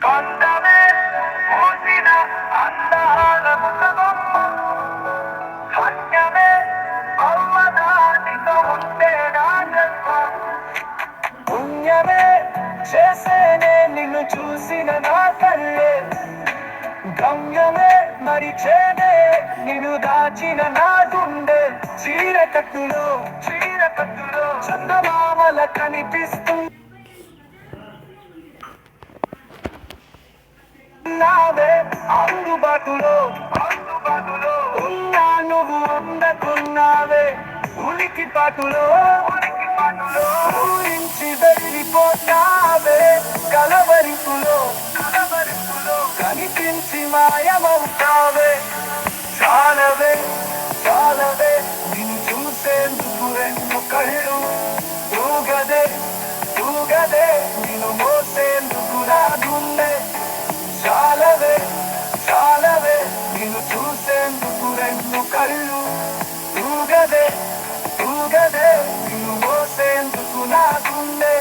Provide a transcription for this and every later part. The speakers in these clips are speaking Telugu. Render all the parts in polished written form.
కొండమే పూసిన అందాల ముఖబొమ్మ, ధన్యమే అవ్వదానితో ఉంటే నా జన్మ. పుణ్యమే చేసేనే నిన్ను చూసిన నా తల్లే, గమ్యమే మరిచేనే నిన్ను దాచిన నా గుండె. చీరకట్టులో చందమామల కనిపిస్తున్నావే, అందుబాటులో ఉన్నా నువ్వు ఉండకున్నావే. ఉనికి పాటులో ఊరించి వెళ్ళిపోతావే, కలవరింపులో కనిపించి మాయమవుతావే. చాలవే చాలవే నిన్ను చూసేందుకు రెండు కళ్ళు, తూగదే నిన్ను మోసేందుకు నా గుండె. చాలవే చాలవే నిన్ను చూసేందుకు రెండు కళ్ళు, తూగదే నిన్ను మోసేందుకు నా గుండె.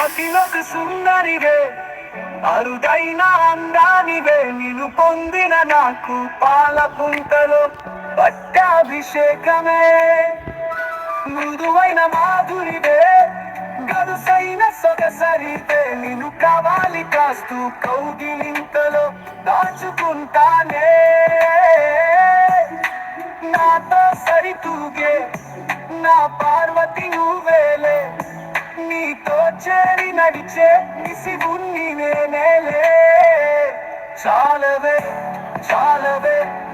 అతిలోక సుందరివే, అరుదైన అందానివే. నిన్ను పొందిన నాకు పాల పుంతలో పట్టాభిషేకమే. మృదువైన మాధురివే, గదుసైన సొగసరివే. నిన్ను కావాలి కాస్తూ కౌగిలింతలో దాచుకుంటానే. నాతో సరితూగే నా పార్వతి నువ్వేలే, నీతో చేరి నడిచే నిసిగున్ని నేనేలే. చాలవే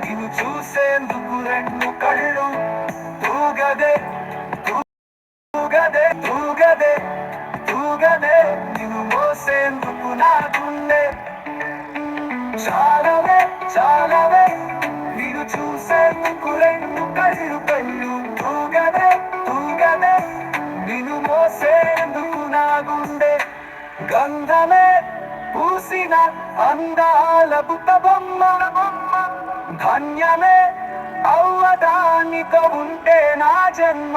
నిన్ను చూసేందుకు రెండు కళ్ళు, తూగదే నిన్ను మోసేందుకు నా గుండె. చాలవే నిన్ను చూసేందుకు రెండు కళ్ళు, తూగదే నిన్ను మోసేందుకు నా గుండె. గంధమే పూసిన అందాల బుట్టబొమ్మ, ధన్యమే అవ్వదానితో ఉంటే నా జన్మ.